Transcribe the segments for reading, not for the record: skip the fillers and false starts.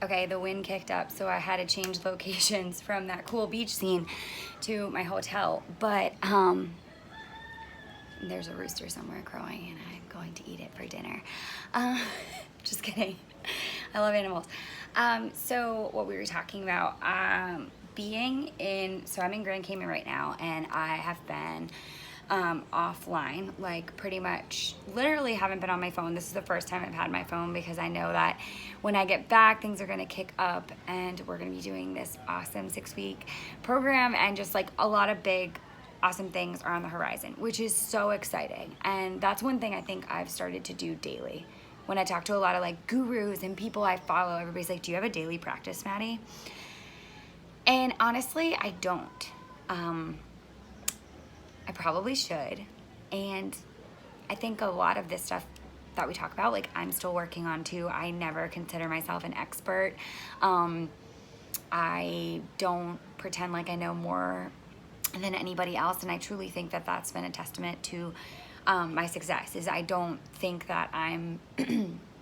Okay, the wind kicked up, so I had to change locations from that cool beach scene to my hotel. But there's a rooster somewhere crowing, and I'm going to eat it for dinner. Just kidding. I love animals. So what we were talking about, so I'm in Grand Cayman right now, and I have been offline, like pretty much literally haven't been on my phone. This is the first time I've had my phone because I know that when I get back, things are gonna kick up and we're gonna be doing this awesome 6-week program, and just like a lot of big awesome things are on the horizon, which is so exciting. And that's one thing I think I've started to do daily. When I talk to a lot of like gurus and people I follow, everybody's like, do you have a daily practice, Maddie? And honestly, I don't. I probably should. And I think a lot of this stuff that we talk about, like, I'm still working on too. I never consider myself an expert. I don't pretend like I know more than anybody else. And I truly think that that's been a testament to my success. Is I don't think that I'm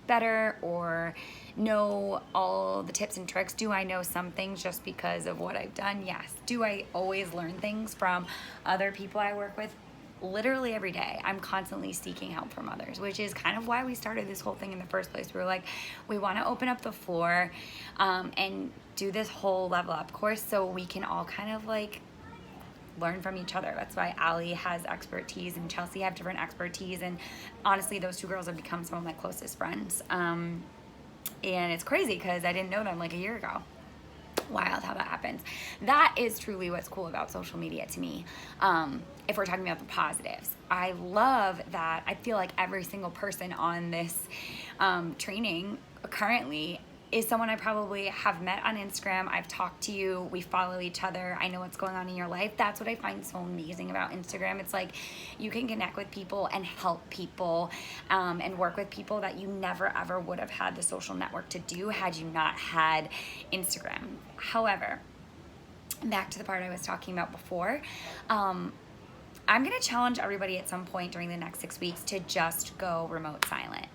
better or know all the tips and tricks. Do I know some things just because of what I've done? Yes. Do I always learn things from other people I work with? Literally every day. I'm constantly seeking help from others, which is kind of why we started this whole thing in the first place. We were like, we want to open up the floor and do this whole level up course so we can all kind of like learn from each other. That's why Allie has expertise and Chelsea have different expertise, and honestly those two girls have become some of my closest friends, and it's crazy because I didn't know them like a year ago. Wild how that happens. That is truly what's cool about social media to me. If we're talking about the positives, I love that I feel like every single person on this training currently is someone I probably have met on Instagram. I've talked to you, we follow each other, I know what's going on in your life. That's what I find so amazing about Instagram. It's like you can connect with people and help people and work with people that you never ever would have had the social network to do had you not had Instagram. However, back to the part I was talking about before, I'm gonna challenge everybody at some point during the next 6 weeks to just go remote silent.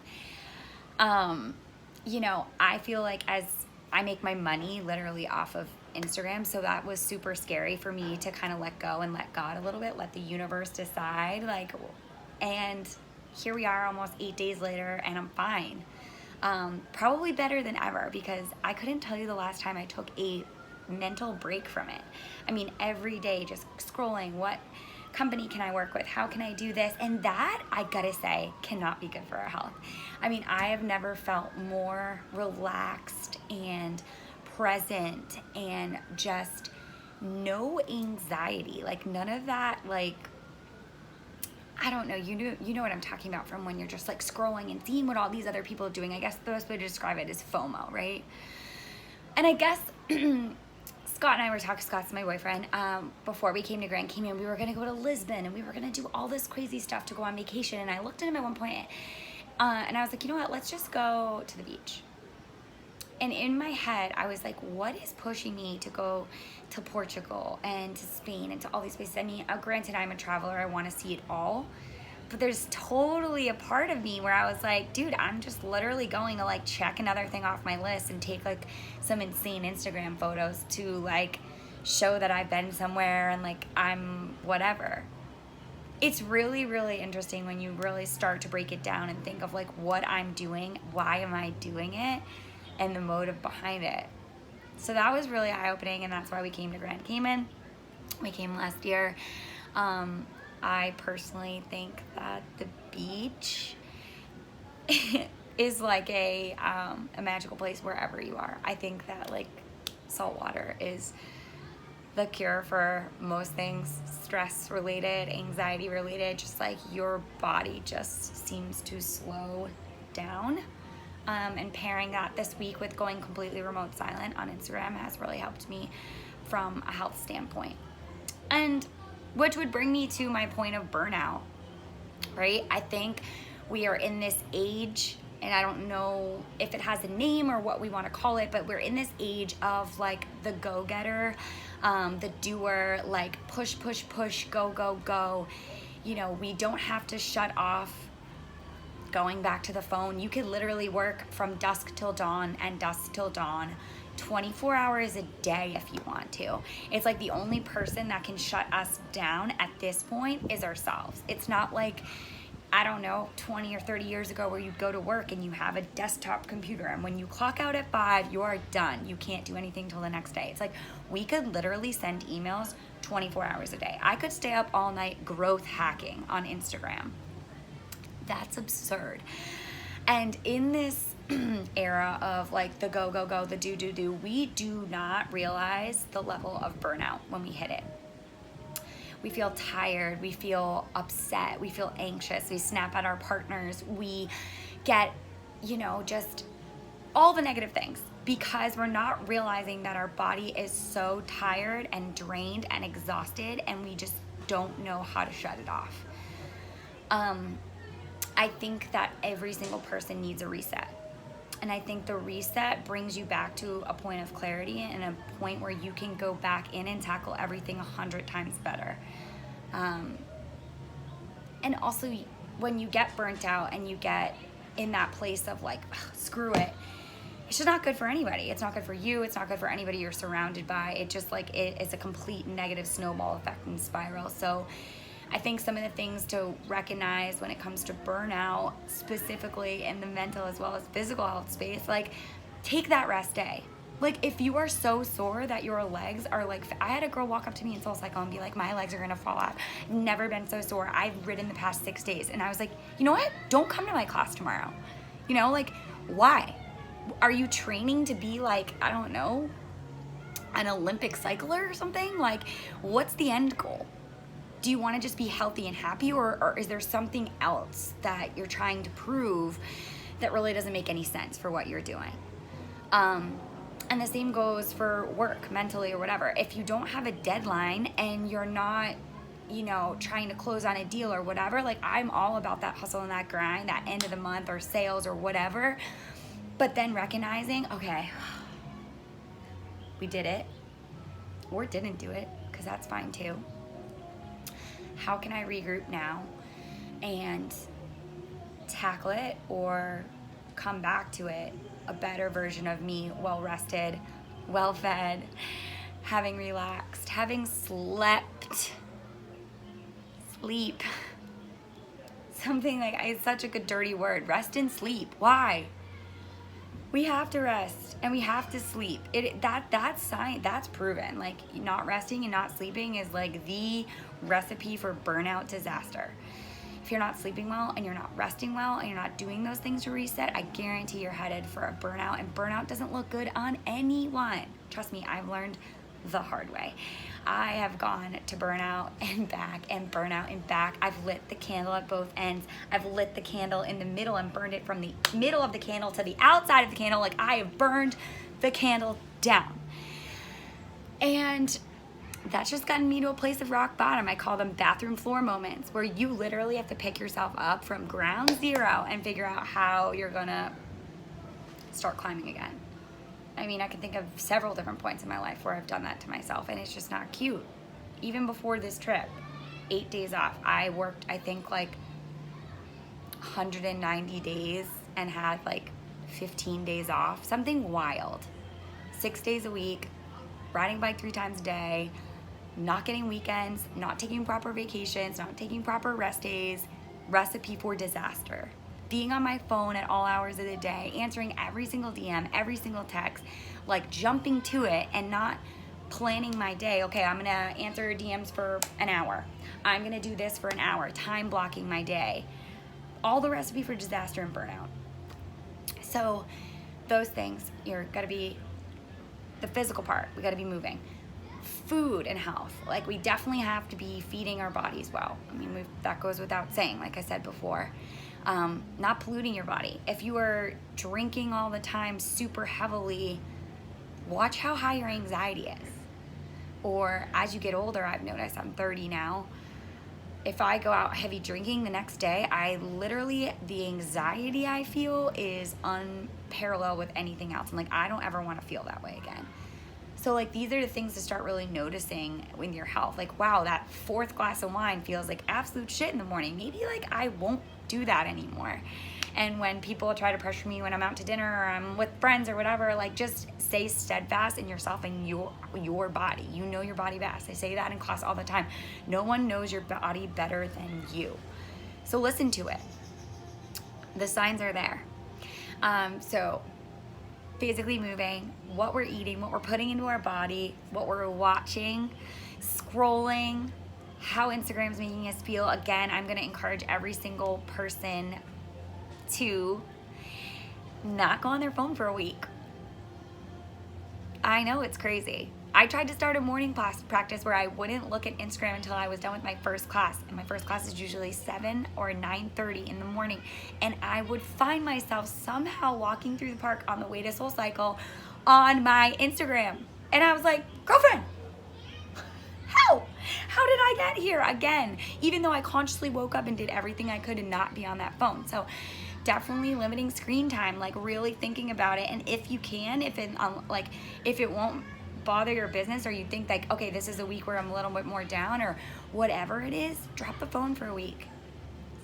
You know, I feel like as I make my money literally off of Instagram, so that was super scary for me to kind of let go and let God a little bit, let the universe decide, like, and here we are almost 8 days later and I'm fine. Probably better than ever because I couldn't tell you the last time I took a mental break from it. I mean, every day just scrolling, what company can I work with? How can I do this? And that, I gotta say, cannot be good for our health. I mean, I have never felt more relaxed and present and just no anxiety. Like none of that, like, I don't know, you know what I'm talking about from when you're just like scrolling and seeing what all these other people are doing. I guess the best way to describe it is FOMO, right? And I guess Scott and I were talking, Scott's my boyfriend, before we came to Grand Cayman. We were going to go to Lisbon and we were going to do all this crazy stuff to go on vacation. And I looked at him at one point and I was like, you know what, let's just go to the beach. And in my head, I was like, what is pushing me to go to Portugal and to Spain and to all these places? I mean, granted, I'm a traveler. I want to see it all. But there's totally a part of me where I was like, dude, I'm just literally going to like check another thing off my list and take like some insane Instagram photos to like show that I've been somewhere and like I'm whatever. It's really, really interesting when you really start to break it down and think of like what I'm doing, why am I doing it, and the motive behind it. So that was really eye-opening, and that's why we came to Grand Cayman. We came last year. I personally think that the beach is like a magical place wherever you are. I think that like salt water is the cure for most things, stress related, anxiety related, just like your body just seems to slow down. And pairing that this week with going completely remote silent on Instagram has really helped me from a health standpoint. And which would bring me to my point of burnout, right? I think we are in this age, and I don't know if it has a name or what we want to call it, but we're in this age of like the go-getter, the doer, like push, push, push, go, go, go. You know, we don't have to shut off going back to the phone. You could literally work from dusk till dawn and dusk till dawn 24 hours a day if you want to. It's like the only person that can shut us down at this point is ourselves. It's not like, I don't know, 20 or 30 years ago where you go to work and you have a desktop computer, and when you clock out at 5, you are done. You can't do anything till the next day. It's like we could literally send emails 24 hours a day. I could stay up all night growth hacking on Instagram. That's absurd. And in this era of like the go, go, go, the do, do, do, we do not realize the level of burnout when we hit it. We feel tired, we feel upset, we feel anxious, we snap at our partners, we get, just all the negative things because we're not realizing that our body is so tired and drained and exhausted, and we just don't know how to shut it off. I think that every single person needs a reset. And I think the reset brings you back to a point of clarity and a point where you can go back in and tackle everything 100 times better. And also, when you get burnt out and you get in that place of like, screw it, it's just not good for anybody. It's not good for you. It's not good for anybody you're surrounded by. It just like, it's a complete negative snowball effect and spiral. So I think some of the things to recognize when it comes to burnout, specifically in the mental as well as physical health space, like take that rest day. Like if you are so sore that your legs are like, I had a girl walk up to me in SoulCycle and be like, my legs are gonna fall off. Never been so sore. I've ridden the past 6 days. And I was like, you know what? Don't come to my class tomorrow. Like why? Are you training to be like, I don't know, an Olympic cycler or something? Like what's the end goal? Do you want to just be healthy and happy, or is there something else that you're trying to prove that really doesn't make any sense for what you're doing? And the same goes for work, mentally or whatever. If you don't have a deadline and you're not, trying to close on a deal or whatever, like I'm all about that hustle and that grind, that end of the month or sales or whatever. But then recognizing, okay, we did it or didn't do it, because that's fine too. How can I regroup now and tackle it or come back to it a better version of me, well rested, well fed, having relaxed, having slept. Sleep. Something like, it's such a good dirty word. Rest and sleep. Why? We have to rest and we have to sleep. That's science. That's proven. Like not resting and not sleeping is like the recipe for burnout disaster. If you're not sleeping well and you're not resting well and you're not doing those things to reset, I guarantee you're headed for a burnout, and burnout doesn't look good on anyone. Trust me, I've learned the hard way. I have gone to burnout and back and burnout and back. I've lit the candle at both ends. I've lit the candle in the middle and burned it from the middle of the candle to the outside of the candle. Like I have burned the candle down. And that's just gotten me to a place of rock bottom. I call them bathroom floor moments, where you literally have to pick yourself up from ground zero and figure out how you're gonna start climbing again. I mean, I can think of several different points in my life where I've done that to myself, and it's just not cute. Even before this trip, 8 days off, I worked, I think, like 190 days and had like 15 days off, something wild. 6 days a week, riding bike 3 times a day, not getting weekends, not taking proper vacations, not taking proper rest days. Recipe for disaster. Being on my phone at all hours of the day, answering every single DM, every single text, like jumping to it and not planning my day. Okay, I'm gonna answer DMs for an hour. I'm gonna do this for an hour, time blocking my day. All the recipe for disaster and burnout. So those things, you're gotta be, the physical part, we gotta be moving. Food and health, like we definitely have to be feeding our bodies well. I mean, that goes without saying, like I said before. Not polluting your body. If you are drinking all the time super heavily, watch how high your anxiety is. Or as you get older, I've noticed, I'm 30 now, if I go out heavy drinking the next day, the anxiety I feel is unparalleled with anything else. And like, I don't ever want to feel that way again. So like, these are the things to start really noticing with your health. Like, wow, that 4th glass of wine feels like absolute shit in the morning. Maybe like I won't do that anymore. And when people try to pressure me when I'm out to dinner or I'm with friends or whatever, like, just stay steadfast in yourself and your body. You know your body best. I say that in class all the time. No one knows your body better than you. So listen to it. The signs are there. So physically moving, what we're eating, what we're putting into our body, what we're watching, scrolling, how Instagram's making us feel. Again, I'm going to encourage every single person to not go on their phone for a week. I know it's crazy. I tried to start a morning class practice where I wouldn't look at Instagram until I was done with my first class. And my first class is usually 7 or 9:30 in the morning. And I would find myself somehow walking through the park on the way to SoulCycle on my Instagram. And I was like, girlfriend, how did I get here again? Even though I consciously woke up and did everything I could to not be on that phone. So definitely limiting screen time, like really thinking about it. And if you can, if it won't bother your business, or you think like, okay, this is a week where I'm a little bit more down or whatever it is, drop the phone for a week.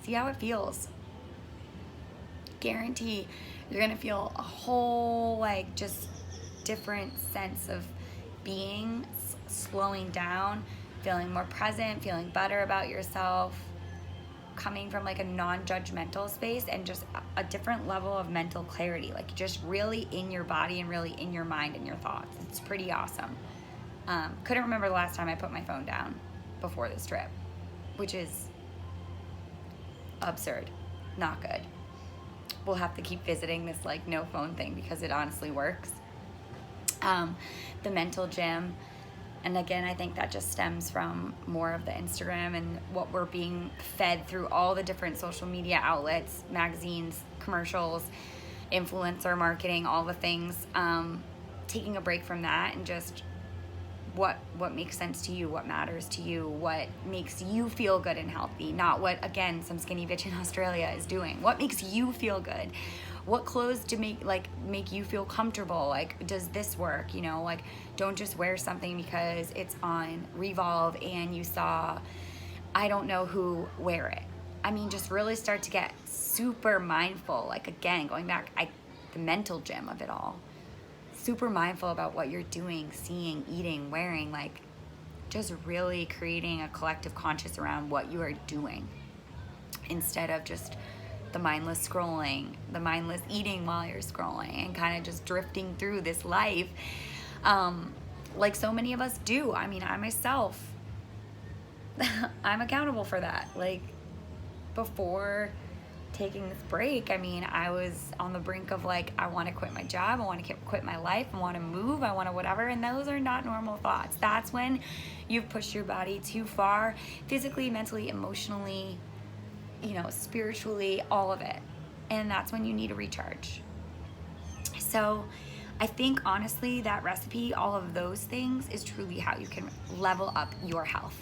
See how it feels. Guarantee you're gonna feel a whole like just different sense of being, slowing down, feeling more present, feeling better about yourself, coming from like a non-judgmental space, and just a different level of mental clarity, like just really in your body and really in your mind and your thoughts. It's pretty awesome. Couldn't remember the last time I put my phone down before this trip, which is absurd, not good. We'll have to keep visiting this like no phone thing because it honestly works. The mental gym. And again, I think that just stems from more of the Instagram and what we're being fed through all the different social media outlets, magazines, commercials, influencer marketing, all the things. Taking a break from that and just what makes sense to you, what matters to you, what makes you feel good and healthy, not what, again, some skinny bitch in Australia is doing. What makes you feel good? What clothes to make you feel comfortable? Like, does this work? You know, like, don't just wear something because it's on Revolve and you saw, I don't know who wear it. I mean, just really start to get super mindful. Like, again, going back, the mental gym of it all. Super mindful about what you're doing, seeing, eating, wearing, like, just really creating a collective conscious around what you are doing instead of just the mindless scrolling, the mindless eating while you're scrolling, and kind of just drifting through this life like so many of us do. I mean, I myself, I'm accountable for that. Like, before taking this break, I mean, I was on the brink of like, I want to quit my job, I want to quit my life, I want to move, I want to whatever, and those are not normal thoughts. That's when you've pushed your body too far, physically, mentally, emotionally, you know, spiritually, all of it. And that's when you need a recharge. So I think honestly that recipe, all of those things, is truly how you can level up your health.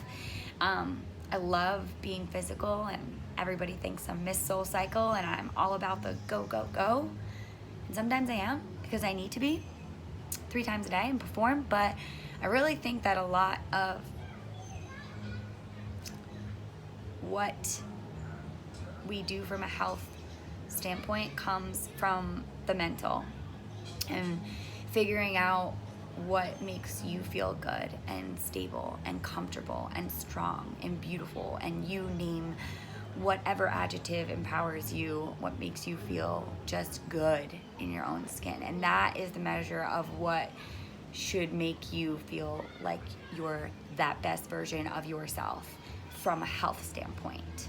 I love being physical, and everybody thinks I'm Miss Soul Cycle and I'm all about the go, go, go. And sometimes I am, because I need to be 3 times a day and perform, but I really think that a lot of what we do from a health standpoint comes from the mental, and figuring out what makes you feel good and stable and comfortable and strong and beautiful, and you name whatever adjective empowers you, what makes you feel just good in your own skin. And that is the measure of what should make you feel like you're that best version of yourself from a health standpoint.